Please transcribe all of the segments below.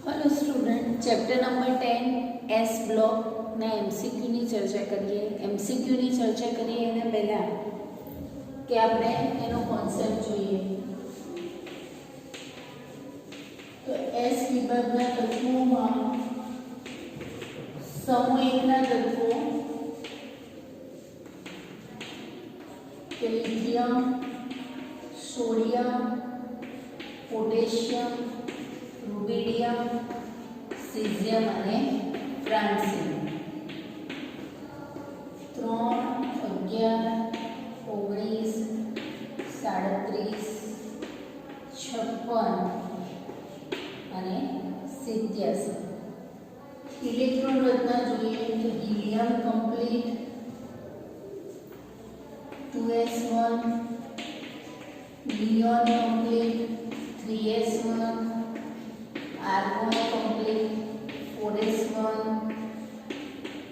Hello student, chapter number 10 S block ना MCQ ની ચર્ચા કરીએ। એમસીક્યુ ની ચર્ચા કરીએ એના પહેલા કે આપણે એનો કોન્સેપ્ટ જોઈએ। તો એસ વિભાગના તત્વોમાં સમૂહના તત્વો કે lithium, sodium, potassium, rubidium, caesium અને फ्रांसियम 3, 11, 19, 37, 56 અને 87। ઇલેક્ટ્રોન રચના જોઈએ તો helium complete 2s1, neon complete 3s1, argon complete 4s1,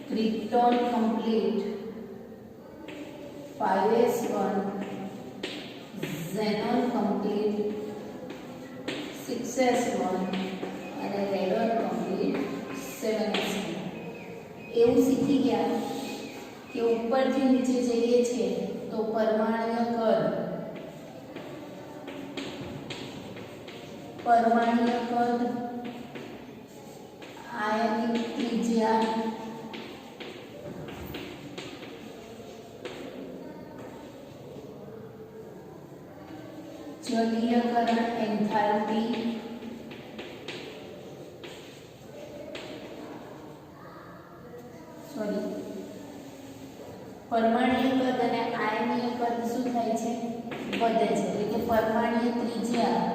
krypton complete 5s1, xenon complete 6s1 અને radon complete 7s1। એવું શીખી ગયા કે ઉપરથી નીચે જઈએ છે તો પરમાણ્વીય કદ आयनिक त्रिज्या, जलीयकरण एंथैल्पी, परमाणुय कद અને આયનીય કદ શું થાય છે? વધે છે। એટલે કે પરમાણુય ત્રિજ્યા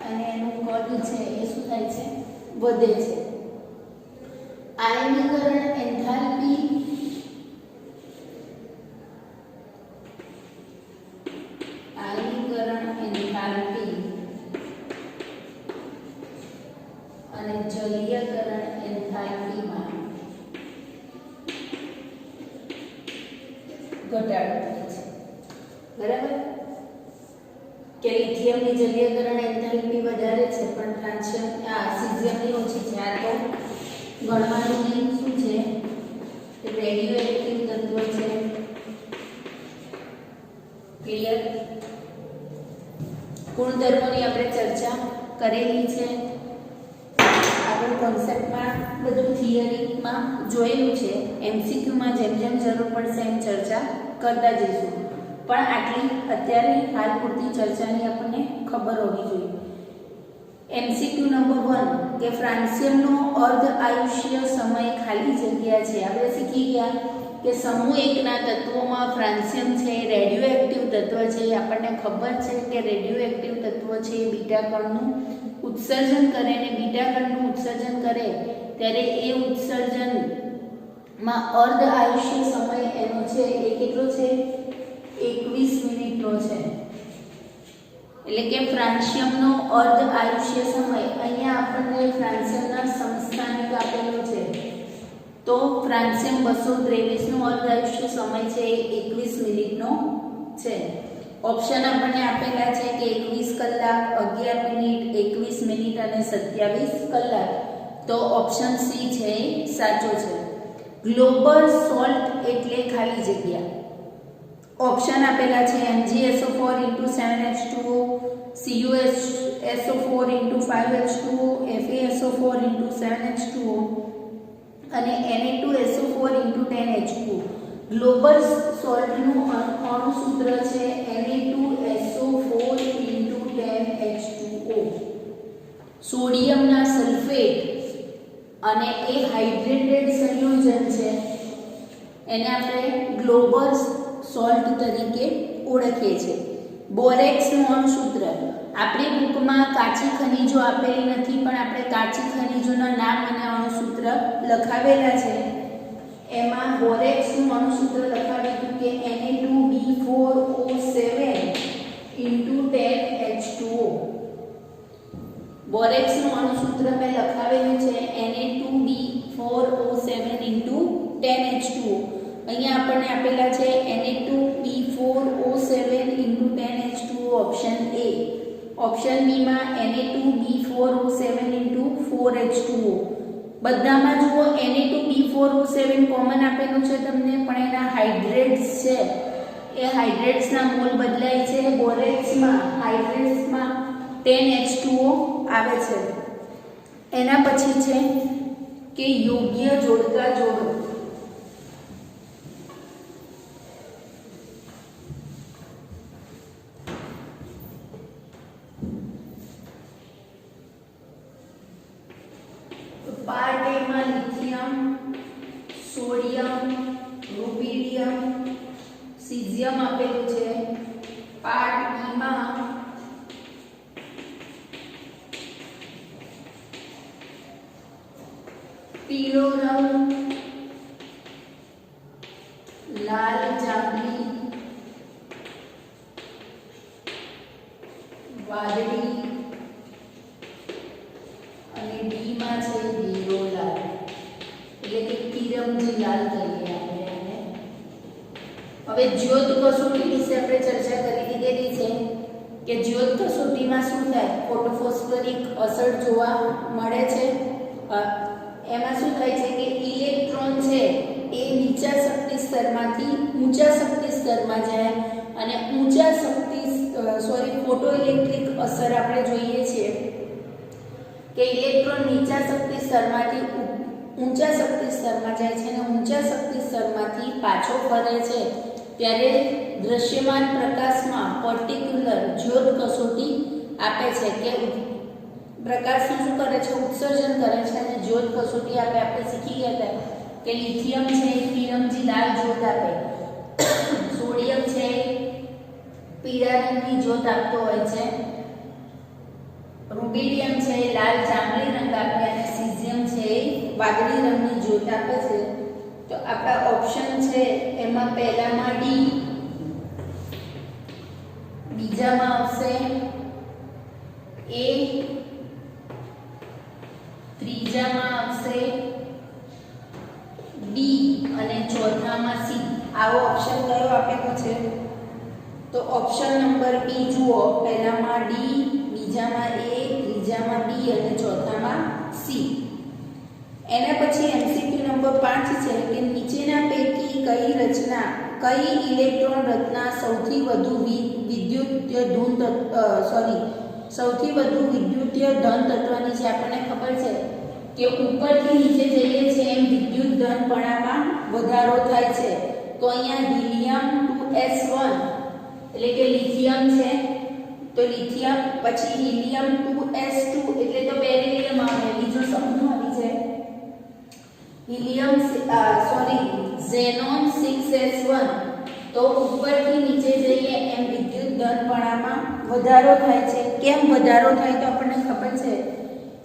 અને એનું કદ છે એ શું થાય છે? વધે છે। આયનીકરણ એન્થાલ્પી અને જલીયકરણ એન્થાલ્પીમાં ઘટાડો થાય છે। બરાબર કે લિથિયમની જલીયકરણ એન્થાલ્પી વધારે છે પણ સીઝિયમની ઓછી છે। આ તો ગણવાનું નહીં, શું છે? રેડિયો એક્ટિવ તત્વ છે। ક્લિયર? ગુણધર્મોની આપણે ચર્ચા કરેલી છે। આગળ કોન્સેપ્ટમાં બધું થિયરીમાં જોયેલું છે। એમસીક્યુમાં જેમ જેમ જરૂર પડશે એમ ચર્ચા કરતા જઈશું, પણ આટલી અત્યારે હાલ પૂરતી ચર્ચાની આપણને ખબર હોવી જોઈએ। એમસીક્યુ નંબર 1 કે ફ્રાન્સિયમનો અર્ધ આયુષ્ય સમય ખાલી જગ્યા છે। આપણે શીખી ગયા કે સમૂહ 1 ના તત્વોમાં ફ્રાન્સિયમ છે રેડિયો એક્ટિવ તત્વ છે। આપણને ખબર છે કે રેડિયો એક્ટિવ તત્વ છે બીટા કણનું ઉત્સર્જન કરે અને બીટા કણનું ઉત્સર્જન કરે ત્યારે એ ઉત્સર્જનમાં અર્ધ આયુષ્ય સમય એનો છે એ કેટલો છે? 21 મિનિટનો છે। એટલે કે ફ્રાન્સિયમનો અર્ધ આયુષ્ય સમય અહીંયા આપણને ફ્રાન્સિયમના સમસ્થાનિક આપેલો છે તો ફ્રાન્સિયમ 223 નો અર્ધ આયુષ્ય સમય છે એ 21 મિનિટનો છે। ઓપ્શન આપણને આપેલા છે કે 21 કલાક, 11 મિનિટ, 21 મિનિટ અને 27 કલાક। તો ઓપ્શન સી છે એ સાચો છે। ગ્લોબલ સોલ્ટ એટલે ખાલી જગ્યા। ઓપ્શન આપેલા છે MgSO4 * 7H2O, CuSO4 * 5H2O, FeSO4 * 7H2O અને Na2SO4 * 10H2O। ગ્લોબલ સોલ્ટનું અણુ સૂત્ર છે Na2SO4 * 10H2O। સોડિયમના સલ્ફેટ અને એ હાઇડ્રેટેડ સંયોજન છે એને આપણે ગ્લોબલ સોલ્ટ તરીકે ઓળખીએ છીએ। બોરેક્સનું અણુસૂત્ર આપણી બુકમાં કાચી ખનિજો આપેલી નથી પણ આપણે કાચી ખનિજોના નામ અને અણુસૂત્ર લખાવેલા છે। એમાં બોરેક્સનું અણુસૂત્ર લખાવ્યું કે Na2B4O7 * 10H2O। બોરેક્સનું અણુસૂત્ર મેં લખાવેલું છે Na2B4O7 * 10H2O। અહીંયા આપણને આપેલા છે Na2B4O7 * 10H2O option A। Option B માં Na2B4O7 4H2O બધામાં જુઓ Na2B4O7 કોમન આપેલું છે તમને, પણ એના હાઇડ્રેટ્સ છે એ હાઇડ્રેટ્સના મોલ બદલાય છે. બોરેક્સમાં હાઇડ્રેટ્સમાં 10H2O આવે છે. એના પછી છે કે યોગ્ય જોડકા જોડો. પાર્ટ એ માં લિથિયમ, સોડિયમ, રૂબિડિયમ, સીઝિયમ આપેલું છે. પાર્ટ બી માં પીળો રંગ, લાલ જાંબલી, વાદળી અને ડી માં છે લીલો લાલ, એટલે કે તિરંગી લાલ કહીએ આપણે એને. હવે જ્યોત કસોટી વિશે આપણે ચર્ચા કરી દીધેલી છે કે જ્યોત કસોટીમાં શું થાય, ફોટોફોસ્ફરિક અસર જોવા મળે છે. એમાં શું થાય છે કે ઇલેક્ટ્રોન છે એ નીચા શક્તિ સ્તરમાંથી ઊંચા શક્તિ સ્તરમાં જાય અને ઊંચા શક્તિ ફોટોઇલેક્ટ્રિક અસર આપણે જોઈએ છીએ કે ઇલેક્ટ્રોન નીચા શક્તિ સ્તરમાંથી ઊંચા શક્તિ સ્તરમાં જાય છે અને ઊંચા શક્તિ સ્તરમાંથી પાછો ફરે છે ત્યારે દૃશ્યમાન પ્રકાશમાં પર્ટિક્યુલર જ્યોત કસોટી આપે છે કે પ્રકાશનું શું કરે છે, ઉત્સર્જન કરે છે અને જ્યોત કસોટી આપે. આપણે શીખી ગયા હતા કે લિથિયમ છે એ તિરંગી લાલ જ્યોત આપે, સોડિયમ છે પીળા રંગની જ્યોત આપતો હોય છે, રૂબિડિયમ છે એ લાલ જાંબલી રંગ આપે અને સીઝિયમ છે એ વાદળી રંગની જ્યોત આપે છે. તો આપણા ઓપ્શન છે એમાં પહેલામાં ડી, બીજામાં આવશે એ, ત્રીજામાં આવશે ડી અને ચોથામાં સી. આવો ઓપ્શન કયો આપેલો છે? તો ઓપ્શન નંબર બી જુઓ, પહેલામાં ડી, બીજામાં એ, ત્રીજામાં બી અને ચોથામાં સી. એના પછી એમસીક્યુ નંબર 5 છે કે નીચેના પૈકી કઈ ઇલેક્ટ્રોન રચના સૌથી વધુ વિદ્યુતીય ધન તત્વની છે. આપણને ખબર છે કે ઉપરથી નીચે જઈએ છીએ એમ વિદ્યુત ધનપણામાં વધારો થાય છે. તો અહીંયા હિલિયમ 2s1 એટલે કે લિથિયમ છે, તો લિથિયમ પછી હિલિયમ 2s2 એટલે તો બેરિલિયમ આવે, બીજો સમૂહ આવી છે હિલિયમ ઝેનોન 6s1. તો ઉપરથી નીચે જઈએ એમ વિદ્યુત ધનપણામાં વધારો થાય છે. કેમ વધારો થાય? તો આપણને ખબર છે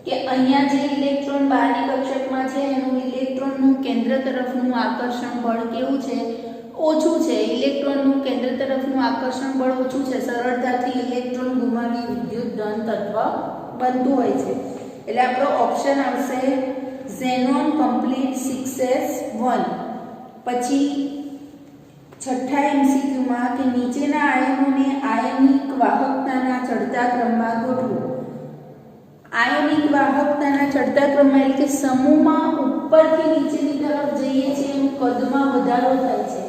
કે અહીંયા જે ઇલેક્ટ્રોન બહારની કક્ષકમાં છે એનું ઇલેક્ટ્રોનનું કેન્દ્ર તરફનું આકર્ષણ બળ કેવું છે? ઓછું છે. ઇલેક્ટ્રોનનું કેન્દ્ર તરફનું આકર્ષણ બળ ઓછું છે, સરળતાથી ઇલેક્ટ્રોન ગુમાવી વિદ્યુત ધન તત્વ બનતું હોય છે. એટલે આપણો ઓપ્શન આવશે ઝેનોન કમ્પ્લીટ 6s1. પછી છઠ્ઠા એમસીક્યુમાં કે નીચેના આયનોને આયનિક વાહકતાના ચડતા ક્રમમાં ગોઠવો. આયનિક વાહકતાના ચડતા ક્રમમાં એટલે કે સમૂહમાં ઉપરથી નીચેની તરફ જઈએ છીએ એમ કદમાં વધારો થાય છે.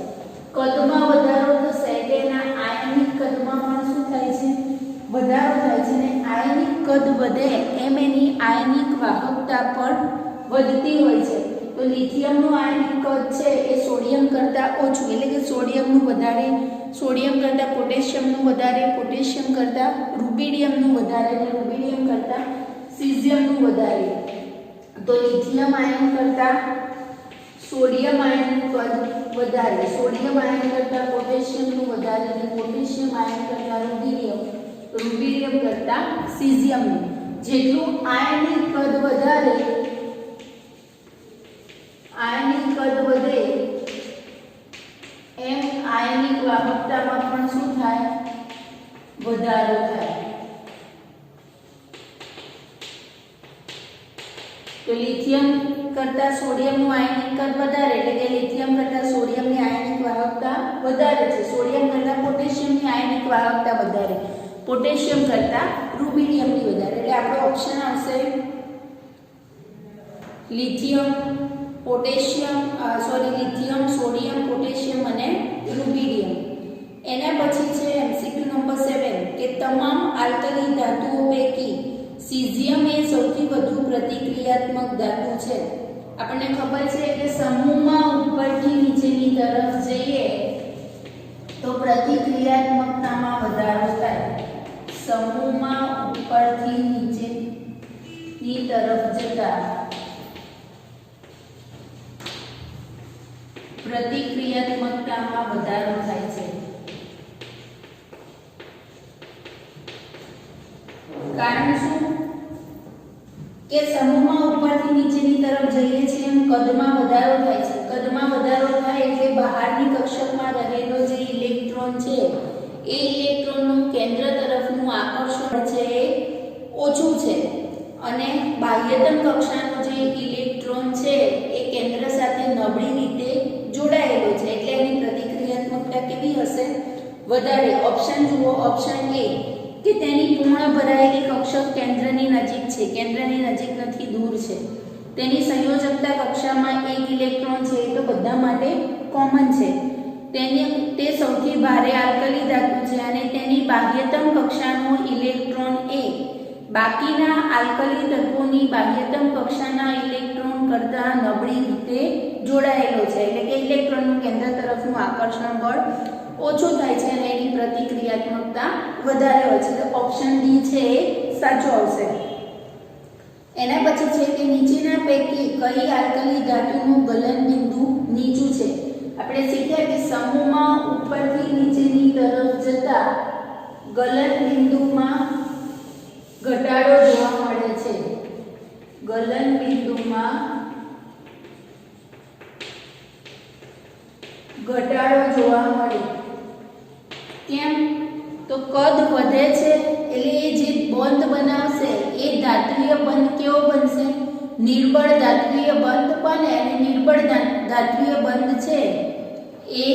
કદમાં વધારો થશે એટલે એના આયનિક કદમાં પણ શું થાય છે? વધારો થાય છે. અને આયનિક કદ વધે એમ એની આયનિક વાહકતા પણ વધતી હોય છે. તો લિથિયમનું આયનિક કદ છે એ સોડિયમ કરતાં ઓછું, એટલે કે સોડિયમનું વધારે, સોડિયમ કરતાં પોટેશિયમનું વધારે, પોટેશિયમ કરતાં રૂબિડિયમનું વધારે અને રૂબિડિયમ કરતાં સીઝિયમનું વધારે. તો લિથિયમ આયન કરતાં સોડિયમ આયનનું કદ વધારે, સોડિયમ આયન કરતાં પોટેશિયમનું વધારે અને પોટેશિયમ આયન કરતાં રૂબિડિયમ કરતાં સીઝિયમનું. જેટલું આયનિક કદ વધારે, આયનિક કદ વધે એમ આયનિક વાહકતામાં પણ શું થાય? વધારો થાય. તો લિથિયમ કરતાં સોડિયમનું આયનિક કદ વધારે એટલે કે લિથિયમ કરતાં સોડિયમની આયનિક વાહકતા વધારે છે, સોડિયમ કરતાં પોટેશિયમની આયનિક વાહકતા વધારે. પોટેશિયમ કરતાં રૂબિડિયમની વધારે. એટલે આપણો ઓપ્શન આવશે લિથિયમ, સોડિયમ, પોટેશિયમ અને રૂબિડિયમ. એના પછી છે એમસીક્યુ નંબર 7 કે તમામ આલ્કલી ધાતુઓ પૈકી સીઝિયમ એ સૌથી વધુ પ્રતિક્રિયાત્મક ધાતુ છે. આપણને ખબર છે કે સમૂહમાં ઉપરથી નીચેની તરફ જઈએ તો પ્રતિક્રિયાત્મકતામાં વધારો થાય. સમૂહમાં ઉપરથી નીચેની તરફ જતા પ્રતિક્રિયાત્મકતામાં વધારો થાય છે. કારણ શું? કે સમૂહમાં ઉપરથી નીચેની તરફ જઈએ છીએ એમ કદમાં વધારો થાય છે. કદમાં વધારો થાય એટલે બહારની કક્ષકમાં રહેલો જે ઇલેક્ટ્રોન છે એ ઇલેક્ટ્રોનનું કેન્દ્ર તરફનું આકર્ષણ છે એ ઓછું છે અને બાહ્યતમ કક્ષાનો જે ઇલેક્ટ્રોન છે એ કેન્દ્ર સાથે નબળી રીતે જોડાયેલો છે એટલે એની પ્રતિક્રિયાત્મકતા કેવી હશે? વધારે. ઓપ્શન જુઓ, ઓપ્શન એ કે તેની પૂર્ણ ભરાયેલી કક્ષક કેન્દ્રની નજીક છે, કેન્દ્રની નજીક નથી, દૂર છે. તેની સંયોજકતા કક્ષામાં એક ઇલેક્ટ્રોન છે એ તો બધા માટે કોમન છે. તે સૌથી ભારે આલ્કલી ધાતુ છે અને તેની બાહ્યતમ કક્ષાનો ઇલેક્ટ્રોન એ બાકીના આલ્કલી તત્વોની બાહ્યતમ કક્ષાના ઇલેક્ટ્રોન કરતાં નબળી રીતે જોડાયેલો છે. એટલે કે ઇલેક્ટ્રોનનું કેન્દ્ર તરફનું આકર્ષણ બળ ઓછું થાય છે અને એની પ્રતિક્રિયાત્મકતા વધારે હોય છે. તો ઓપ્શન ડી છે એ સાચો આવશે. એના પછી છે કે નીચેના પૈકી કઈ આલ્કલી ધાતુનું ગલનબિંદુ નીચું છે? આપણે શીખ્યા કે સમૂહમાં ઉપરથી નીચેની તરફ જતા ગલનબિંદુમાં ઘટાડો જોવા મળે છે. ગલનબિંદુમાં ઘટાડો જોવા મળે. કેમ? તો કદ વધે છે એટલે એ જે બંધ બનાવશે એ ધાત્વિય બંધ કેવો બનશે? નિર્બળ ધાત્વિય બંધ બને અને નિર્બળ ધાત્વિય બંધ છે એ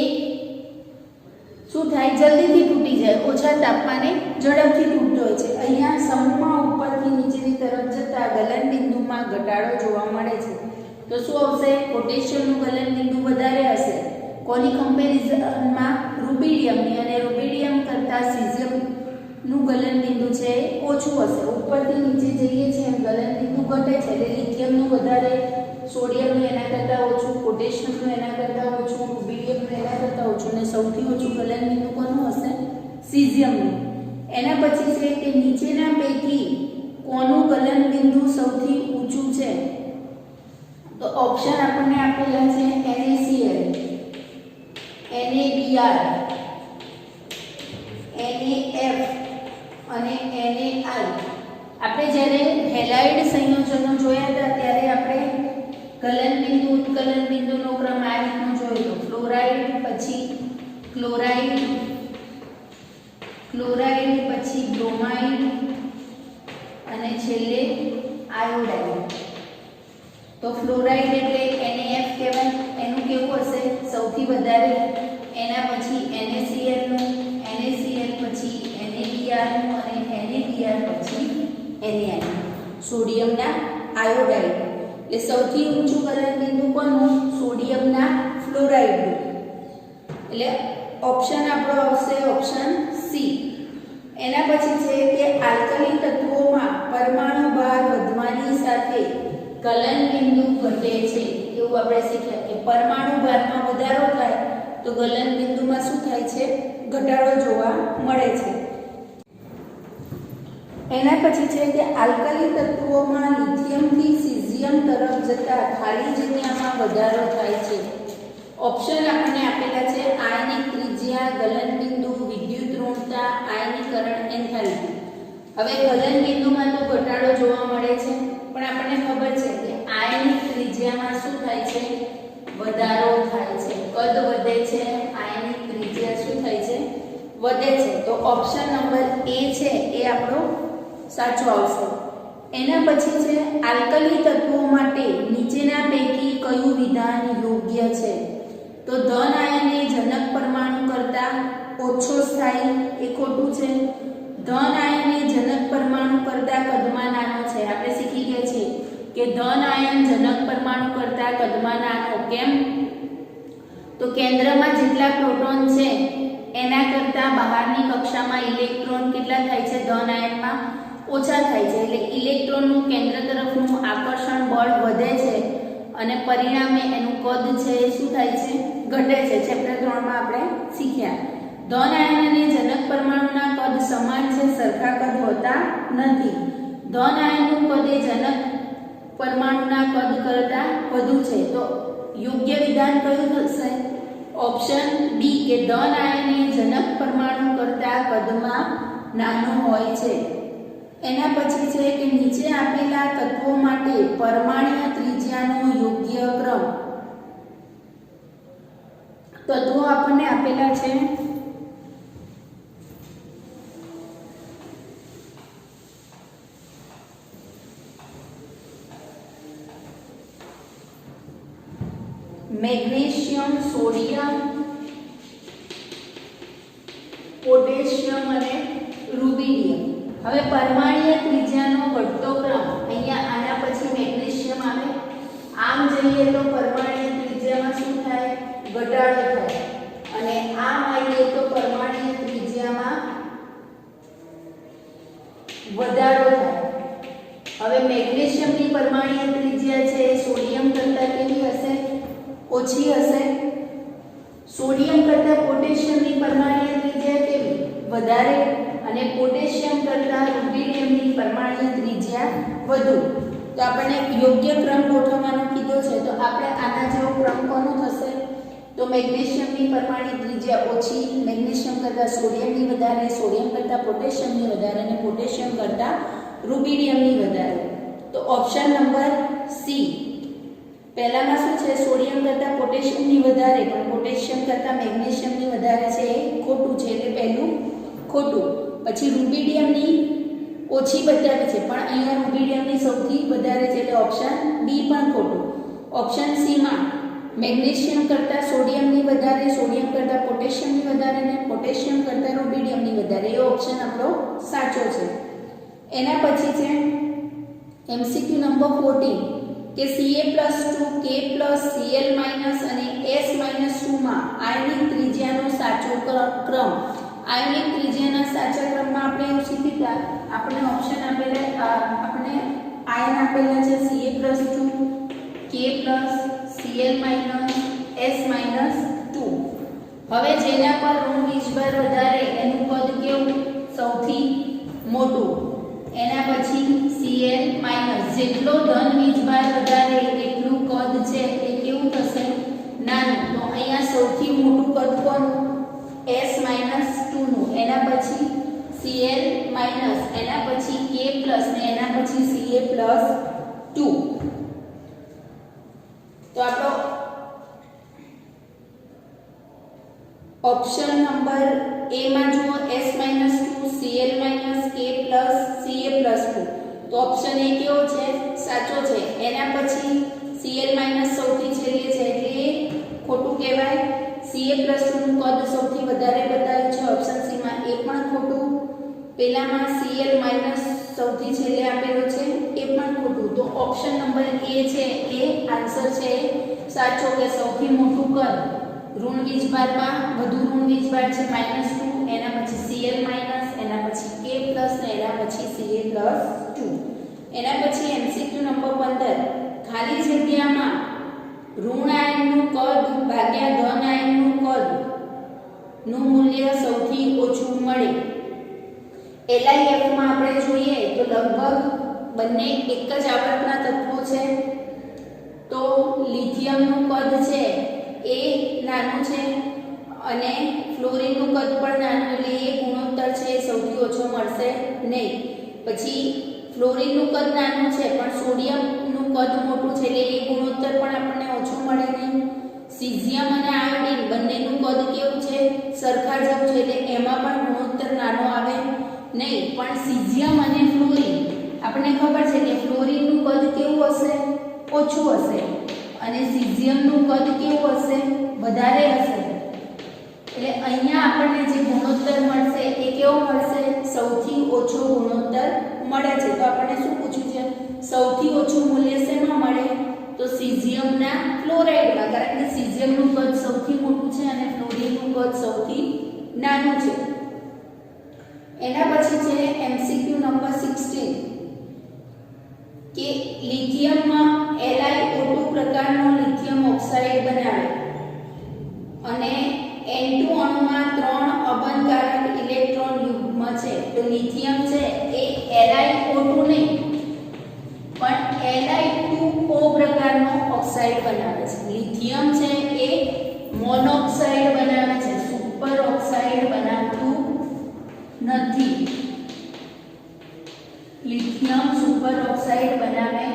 શું થાય? જલ્દીથી તૂટી જાય, ઓછા તાપમાને ઝડપથી તૂટતો હોય છે. અહીંયા સમૂહમાં ઉપરથી નીચેની તરફ જતા ગલનબિંદુમાં ઘટાડો જોવા મળે છે. તો શું આવશે? પોટેશિયમનું ગલનબિંદુ વધારે હશે. કોની કમ્પેરિઝનમાં? રૂબિડિયમની. અને રૂબિડિયમ કરતાં સીઝિયમનું ગલનબિંદુ છે ઓછું હશે. ઉપરથી નીચે જઈએ છીએ એમ ગલનબિંદુ ઘટે છે એટલે લિથિયમનું વધારે, સોડિયમનું એના કરતાં ઓછું, પોટેશિયમનું એના કરતાં ઓછું, રૂબિડિયમનું એના કરતાં ઓછું અને સૌથી ઓછું ગલનબિંદુ કોનું હશે? સીઝિયમનું. એના પછી છે કે નીચેના પૈકી કોનું ગલનબિંદુ સૌથી ઊંચું છે? તો ઓપ્શન આપણને આપેલા છે NaCl, NaBr, NaF અને NaI. આપણે જ્યારે હેલાઇડ સંયોજનો જોયા હતા ત્યારે આપણે ગલનબિંદુ, ઉત્કલન બિંદુનો ક્રમ આ રીતનો જોયો. ફ્લોરાઇડ, પછી ક્લોરાઇડ, પછી બ્રોમાઇડ અને છેલ્લે આયોડાઇડ. તો ફ્લોરાઇડ એટલે NaF કહેવાય. એનું કેવું હશે? સૌથી વધારે. એના પછી NaCl નું, NaCl પછી NaBr નું અને NaBr પછી NaI. સોડિયમના આયોડાઇડ. એટલે સૌથી ઊંચું ગલનબિંદુ કોનું? સોડિયમના ફ્લોરાઇડનું. એટલે ઓપ્શન આપણો આવશે ઓપ્શન સી. એના પછી છે કે આલ્કલી તત્વોમાં પરમાણુ ભાર વધવાની સાથે ગલનબિંદુ ઘટે છે. એવું આપણે શીખ્યા કે પરમાણુ ભારમાં વધારો થાય તો ગલનબિંદુમાં શું થાય છે? ઘટાડો જોવા મળે છે. એના પછી છે કે આલ્કલી તત્વોમાં લિથિયમથી સીઝિયમ તરફ જતા ખાલી જગ્યામાં વધારો થાય છે. ઓપ્શન આપણને આપેલા છે આયનિક ત્રિજ્યા, ગલનબિંદુ, વિદ્યુત ઋણતા, આયનીકરણ એન્થાલ્પી. હવે ગલનબિંદુમાં તો ઘટાડો જોવા મળે છે પણ આપણને ખબર છે કે આયનિક ત્રિજ્યામાં શું થાય છે? વધારો થાય છે. કદ વધે છે, આયનિક ત્રિજ્યા શું થાય છે? વધે છે. તો ઓપ્શન નંબર એ છે એ આપણો સાચો આવશે. એના પછી છે આલ્કલી તત્વો માટે નીચેના પૈકી કયું વિધાન યોગ્ય છે? તો ધન આયન એ જનક પરમાણુ કરતાં ઓછો સ્થાયી, એ ખોટું છે. ધન આયન એ જનક પરમાણુ કરતા કદમાં નાનો છે. આપણે શીખી ગયા છીએ કે ધન આયન જનક પરમાણુ કરતા કદમાં નાનો. કેમ? તો કેન્દ્રમાં જેટલા પ્રોટોન છે એના કરતા બહારની કક્ષામાં ઇલેક્ટ્રોન કેટલા થાય છે? ધન આયનમાં ઓછા થાય છે. એટલે ઇલેક્ટ્રોનનું કેન્દ્ર તરફનું આકર્ષણ બળ વધે છે અને પરિણામે એનું કદ છે શું થાય છે? ઘટે છે. ચેપ્ટર 3 માં આપણે શીખ્યા. ધન આયન અને જનક પરમાણુના કદ સમાન છે, સરખા કદ હોતા નથી. ધન આયનનું કદ એ જનક પરમાણુના કદ કરતા વધુ છે. તો યોગ્ય વિધાન કયું થશે? ઓપ્શન બી કે ધન આયન એ જનક પરમાણુ કરતા કદમાં નાનો હોય છે. એના પછી છે કે નીચે આપેલા તત્વો માટે પરમાણ્વીય ત્રિજ્યાનો યોગ્ય ક્રમ. તત્વો આપણને આપેલા છે મેગ્નેશિયમ, સોડિયમ, પોટેશિયમ અને રૂબિડિયમ. હવે પરમાણ્વીય ત્રિજ્યાનો ઘટતો ક્રમ, અહીંયા આના પછી મેગ્નેશિયમ આવે, આમ જઈએ તો પરમાણ્વીય ત્રિજ્યામાં શું થાય? ઘટાડો થાય. અને આમ આવીએ તો પરમાણ્વીય ત્રિજ્યામાં વધારો થાય. હવે મેગ્નેશિયમની પરમાણ્વીય ત્રિજ્યા છે એ સોડિયમ કરતા કેવી હશે? ઓછી હશે. સોડિયમ કરતા પોટેશિયમની પરમાણ્વીય ત્રિજ્યા કેવી? વધારે. અને પોટેશિયમ કરતા રૂબિડિયમની પરમાણ્વીય ત્રિજ્યા વધુ. તો આપણે યોગ્ય ક્રમ ગોઠવવાનો કીધો છે. તો આપણે આના જેવો ક્રમ કોનો થશે? તો મેગ્નેશિયમની પરમાણ્વીય ત્રિજ્યા ઓછી, મેગ્નેશિયમ કરતા સોડિયમની વધારે, સોડિયમ કરતા પોટેશિયમની વધારે અને પોટેશિયમ કરતા રૂબિડિયમની વધારે. તો ઓપ્શન નંબર સી. પહેલામાં શું છે? સોડિયમ કરતા પોટેશિયમની વધારે પણ પોટેશિયમ કરતા મેગ્નેશિયમની વધારે છે એ ખોટું છે. એટલે પહેલું ખોટું. પછી રૂબિડિયમની ઓછી બતાવી છે પણ અહીંયા રૂબિડિયમની સૌથી વધારે છે એટલે ઓપ્શન બી પણ ખોટું. ઓપ્શન સી માં મેગ્નેશિયમ કરતા સોડિયમની વધારે, સોડિયમ કરતા પોટેશિયમની વધારે અને પોટેશિયમ કરતા રૂબિડિયમની વધારે, એ ઓપ્શન આપણો સાચો છે. એના પછી છે MCQ નંબર 14 કે Ca+2 K+Cl- અને S-2 માં આયનિક ત્રિજ્યાનો સાચો ક્રમ. આયનિક ત્રિજ્યાના સાચા ક્રમમાં આપણે એવું શીખ્યા, આપણે ઓપ્શન આપેલા, આપણે આયન આપેલા છે Ca+2 K+Cl- S-2. હવે જેના પર ઋણ વીજભાર વધારે એનું કદ કેવું? સૌથી મોટું. એના પછી Cl- જેટલો ધન વીજભાર વધારે એટલું કદ છે એ કેવું થશે? નાનું. તો અહીંયા સૌથી મોટું કદ કોનું? S-2 નું. એના પછી Cl- એના પછી K+ ને એના પછી Ca+2. તો આપણો ઓપ્શન નંબર એ માં જુઓ S-2 Cl- K+ Ca+2. તો ઓપ્શન એ કેવો છે? સાચો છે. એના પછી Cl- સૌથી છેલ્લે છે એટલે ખોટું કહેવાય. Ca+2 નું કદ સૌથી વધારે બતાવ્યું છે ઓપ્શન સી માં, એ પણ ખોટું. પેલામાં Cl- સૌથી છેલ્લે આપેલો છે એ પણ ખોટું. તો ઓપ્શન નંબર એ છે એ આન્સર છે સાચો કે સૌથી મોટું કદ ઋણ વીજભારમાં વધુ ઋણ વીજભાર છે -2, એના પછી Cl- એના પછી K+ ને એના પછી Ca+2. એના પછી MCQ નંબર 15 ખાલી જગ્યામાં ઋણ આયનનું કદ ભાગ્યા ધન આયનનું કદ નું મૂલ્ય સૌથી ઓછું મળે. LiF માં આપણે જોઈએ તો લગભગ બંને એક જ આવર્તના તત્વો છે. તો લિથિયમનું કદ છે એ નાનું છે અને ફ્લોરિનનું કદ પણ નાનું, એટલે એ ગુણોત્તર છે એ સૌથી ઓછો મળશે નહીં. પછી ફ્લોરિનનું કદ નાનું છે પણ સોડિયમનું કદ મોટું છે એટલે એ ગુણોત્તર પણ આપણને ઓછો મળે નહીં. સીઝિયમ અને આયોડિન બંનેનું કદ કેવું છે? સરખા જેવું છે એટલે એમાં પણ ગુણોત્તર નાનો આવે નહીં. પણ સીઝિયમ અને ફ્લોરિન આપણને ખબર છે કે ફ્લોરિનનું કદ કેવું હશે? ઓછું હશે અને સીઝિયમનું કદ કેવું હશે? વધારે હશે. એટલે અહીંયા આપણને જે ગુણોત્તર મળશે એ કેવો મળશે? સૌથી ઓછો ગુણોત્તર મળે છે. તો આપણને શું પૂછ્યું છે? સૌથી ઓછું મૂલ્ય શેમાં મળે? તો સીઝિયમના ફ્લોરાઇડમાં, કારણ કે સીઝિયમનું કદ સૌથી મોટું છે અને ફ્લોરિનનું કદ સૌથી નાનું છે. એના પછી છે MCQ નંબર 16 કે લિથિયમમાં LiO2 પ્રકારનો લિથિયમ ઓક્સાઇડ બનાવે અને N2 અણુમાં 3 અબંધકારક ઇલેક્ટ્રોન યુગ્મ છે. તો લિથિયમ છે એ LiO2 નહીં પણ Li2O પ્રકારનો ઓક્સાઇડ બનાવે છે. લિથિયમ છે એ મોનોક્સાઇડ બનાવે છે, સુપર ઓક્સાઇડ બનાવતું નથી. લિથિયમ સુપર ઓક્સાઇડ બનાવે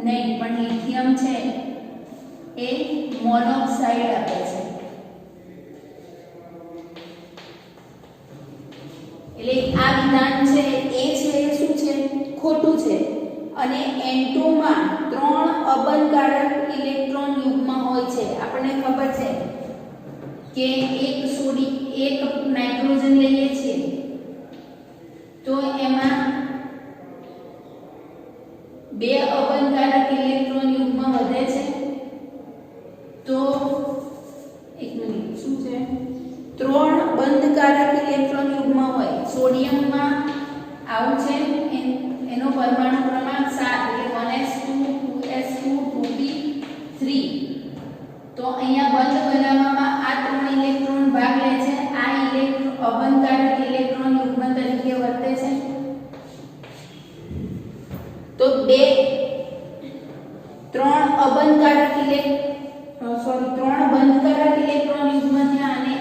નહીં પણ લિથિયમ છે એ મોનોક્સાઇડ આપે છે. એટલે આ વિધાન છે એ છે શું છે? ખોટું છે. અને N2 માં 3 અબંધકારક ઇલેક્ટ્રોન યુગ્મ હોય છે. આપણને ખબર છે કે એક નાઇટ્રોજન લઈએ છીએ તો એમાં 2 અબંધકારક ઇલેક્ટ્રોન યુગ્મ વધે છે. તો એક મિનિટ, શું છે? 3 બંધકારક ઇલેક્ટ્રોન યુગ્મ હોય. સોડિયમમાં આવું છે, એનો પરમાણુ ક્રમાંક 7 એટલે 1s2 2s2 2p3. તો અહીંયા બંધ બનાવવામાં આ 3 ઇલેક્ટ્રોન ભાગ લે છે. આ અબંધકારક ઇલેક્ટ્રોન યુગ્મ તરીકે વર્તે છે. તો 3 બંધકારક ઇલેક્ટ્રોન યુગ્મ થયા અને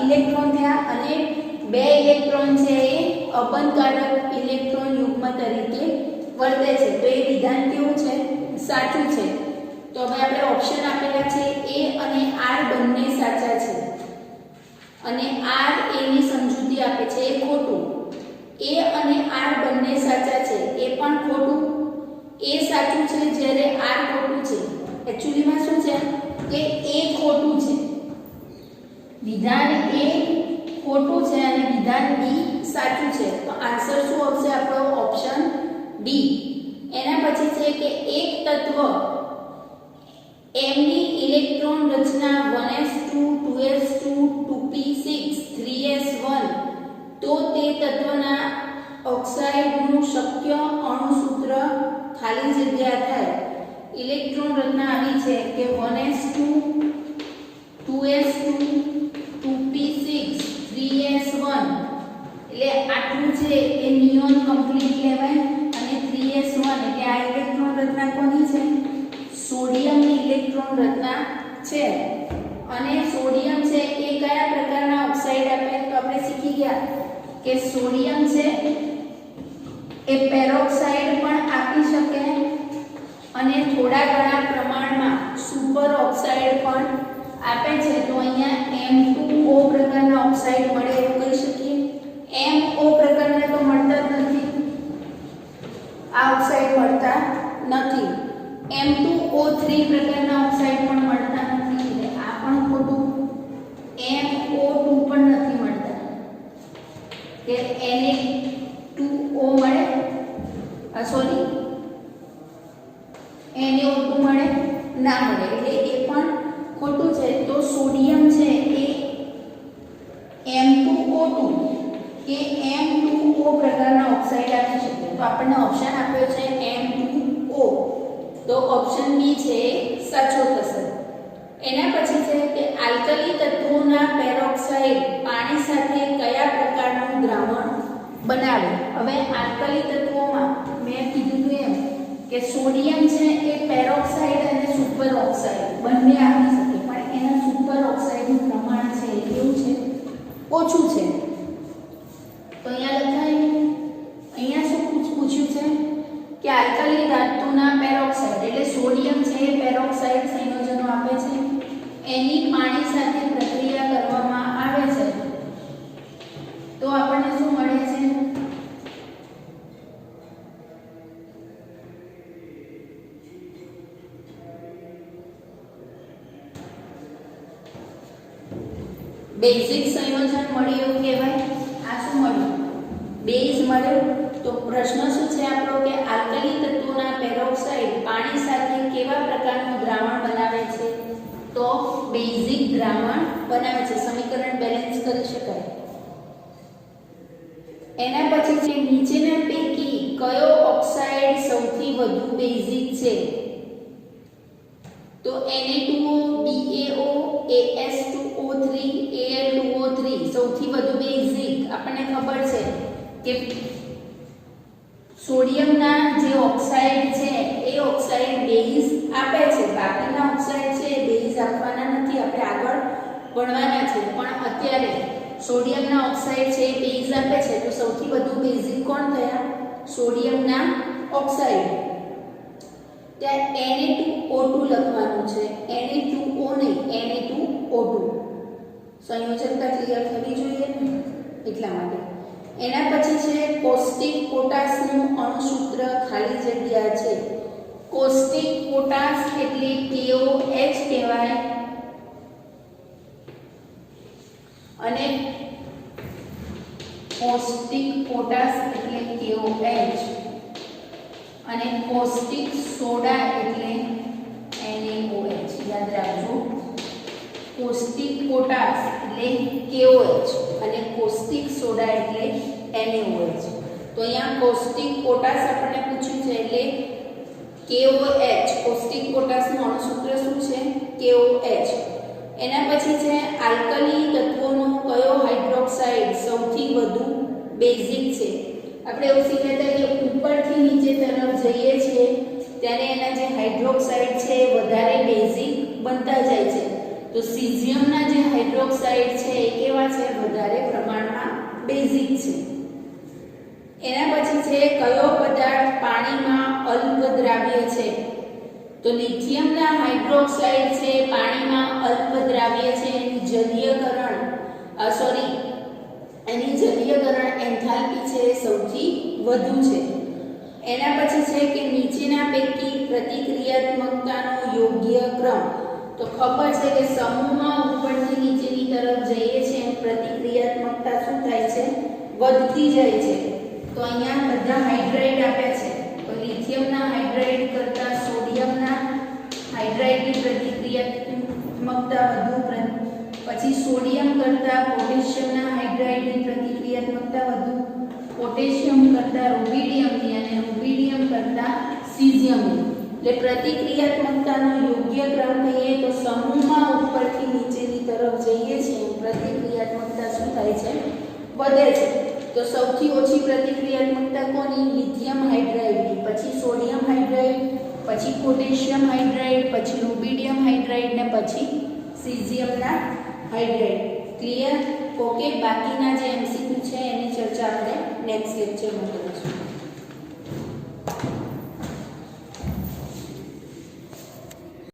ઇલેક્ટ્રોન થયા અને 2 ઇલેક્ટ્રોન છે એ અબંધકારક ઇલેક્ટ્રોન યુગ્મ તરીકે વર્તે છે. તો એ વિધાન કેવું છે? સાચું છે. તો હવે આપણે ઓપ્શન આપેલા છે A અને R બંને સાચા છે અને R A ની સમજૂતી આપે છે એ ખોટું. A અને R બંને સાચા છે એ પણ ખોટું. A સાચું છે જ્યારે R ખોટું છે. એક્ચ્યુઅલીમાં શું છે કે A ખોટું છે. વિધાન A ખોટું છે અને વિધાન B સાચું છે. તો આન્સર શું આવશે આપણો? Option D. એના પછી છે કે એક તત્વ M ની ઇલેક્ટ્રોન રચના 1s2 2s2 2p6 3s1 તો તે તત્વના ઓક્સાઇડનું શક્ય અણુસૂત્ર ખાલી જગ્યા થાય. ઇલેક્ટ્રોન રચના આવી છે કે 1s2 2s2 2p6 3s1 એટલે આટલું છે એ નિયોન કમ્પ્લીટ લેવાય અને 3s1 એટલે આ ઇલેક્ટ્રોન રચના કોની છે? સોડિયમની ઇલેક્ટ્રોન રચના છે. અને સોડિયમ છે એ કયા પ્રકારના ઓક્સાઇડ આપે? તો આપણે શીખી ગયા કે સોડિયમ છે એ પેરોક્સાઇડ પણ આપી શકે અને થોડા ઘણા પ્રમાણમાં સુપર ઓક્સાઇડ પણ આપે છે. તો અહીંયા M2O પ્રકારના ઓક્સાઇડ મળે એવું કહી શકીએ. MO પ્રકારના તો મળતા જ નથી, આ ઓક્સાઇડ મળતા નથી. M2O3 પ્રકારના ઓક્સાઇડ પણ મળતા નથી એટલે આ પણ ખોટું. MO2 પણ નથી મળતા કે Na2O મળે, સોરી NaO2 મળે ના મળે એટલે એ પણ ખોટું છે. તો સોડિયમ છે એ M2O2 કે M2O પ્રકારના ઓક્સાઇડ આપી શકે. તો આપણને ઓપ્શન આપ્યો છે M2O. તો ઓપ્શન બી છે સાચો થશે. એના પછી છે કે આલ્કલી તત્વોના પેરોક્સાઇડ પાણી સાથે કયા પ્રકારનું દ્રાવણ બનાવે? હવે આલ્કલી તત્વોમાં મેં કીધું એમ કે સોડિયમ છે એ પેરોક્સાઇડ અને સુપર ઓક્સાઇડ બંને આપી શકે પણ એના સુપર ઓક્સાઇડનું પ્રમાણ છે એ કેવું છે? ઓછું છે. તો અહીંયા લખાય, અહીંયા શું પૂછ્યું છે કે આલ્કલી ધાતુના પેરોક્સાઇડ એટલે સોડિયમ છે એ પેરોક્સાઇડ સંયોજનો આપે છે, એની પાણી સાથે પ્રક્રિયા કરવામાં આવે છે તો આપણને શું મળે છે? બેઝિક સંયોજન મળ્યું એવું કહેવાય. આ શું મળ્યું? બેઝ મળ્યું. તો પ્રશ્ન શું છે આપણો કે આલ્કલી તત્વોના પેરોક્સાઇડ પાણી સાથે કેવા પ્રકારનું દ્રાવણ બનાવે છે? તો બેઝિક દ્રાવણ બનાવે છે. સમીકરણ બેલેન્સ કરી શકાય. એના પછી છે નીચેના પૈકી કયો ઓક્સાઇડ સૌથી વધુ બેઝિક છે? તો Na2O, BaO, As2O3, Al2O3 સૌથી વધુ બેઝિક. આપણને ખબર છે કે સોડિયમના જે ઓક્સાઇડ છે એ ઓક્સાઇડ બેઝ આપે છે. બાકીના ઓક્સાઇડ છે બેઝ આપવાના નથી. આપણે આગળ ભણવાના છે. પણ અત્યારે સોડિયમના ઓક્સાઇડ છે બેઝ આપે છે. તો સૌથી વધુ બેઝિક કોણ થયા? સોડિયમના ઓક્સાઇડ. ત્યાં Na2O2 લખવાનું છે. Na2O નહીં, Na2O2. સંયોજકતા ક્લિયર થવી જોઈએ ને એટલા માટે. એના પછી છે કોસ્ટિક પોટાશનું અણુસૂત્ર ખાલી જગ્યા છે. કોસ્ટિક પોટાશ એટલે KOH કહેવાય. અને કોસ્ટિક પોટાશ એટલે KOH અને કોસ્ટિક સોડા એટલે NaOH. યાદ રાખજો. કોસ્ટિક પોટાશ એટલે KOH અને કોસ્ટિક સોડા એટલે NaOH. તો અહીંયા કોસ્ટિક પોટાશ આપણને પૂછ્યું છે એટલે KOH. કોસ્ટિક પોટાશનું અણુસૂત્ર શું છે? KOH. એના પછી છે આલ્કલી તત્વોનો કયો હાઇડ્રોક્સાઇડ સૌથી વધુ બેઝિક છે? આપણે એવું શીખ્યા હતા કે ઉપરથી નીચે તરફ જઈએ છીએ ત્યારે એના જે હાઇડ્રોક્સાઇડ છે વધારે બેઝિક બનતા જાય છે. તો સીઝિયમના જે હાઇડ્રોક્સાઇડ છે એ કેવા છે? વધારે પ્રમાણમાં બેઝિક છે. એના પછી છે કયો પદાર્થ પાણીમાં અલ્પદ્રાવ્ય છે? તો લિથિયમના હાઇડ્રોક્સાઇડ છે પાણીમાં અલ્પદ્રાવ્ય છે. એની જલીયકરણ એન્થાલ્પી છે સૌથી વધુ છે. એના પછી છે કે નીચેના પૈકી પ્રતિક્રિયાત્મકતાનો યોગ્ય ક્રમ. તો ખબર છે કે સમૂહમાં ઉપરથી નીચેની તરફ જઈએ છીએ એમ પ્રતિક્રિયાત્મકતા શું થાય છે? વધતી જાય છે. તો અહીંયા બધા હાઇડ્રાઇડ આપે છે. તો લિથિયમના હાઇડ્રાઇડ કરતા સોડિયમના હાઇડ્રાઇડની પ્રતિક્રિયાત્મકતા વધુ. પછી સોડિયમ કરતા પોટેશિયમના હાઇડ્રાઇડની પ્રતિક્રિયાત્મકતા વધુ. પોટેશિયમ કરતા રૂબિડિયમની અને રૂબિડિયમ કરતા સીઝિયમની. એટલે પ્રતિક્રિયાત્મકતાનો યોગ્ય ક્રમ કહીએ તો સમૂહમાં ઉપરથી નીચેની તરફ જઈએ છીએ પ્રતિક્રિયાત્મકતા શું થાય છે? વધે છે. તો સૌથી ઓછી પ્રતિક્રિયાત્મકતા કોની? લિથિયમ હાઇડ્રાઇડની. પછી સોડિયમ હાઇડ્રાઇડ, પછી પોટેશિયમ હાઇડ્રાઇડ, પછી રૂબિડિયમ હાઇડ્રાઇડ ને પછી સીઝિયમના હાઇડ્રાઇડ. ક્લિયર? ઓકે. બાકીના જે MCQ છે એની ચર્ચા આપણે નેક્સ્ટ લેક્ચરમાં કરીશું.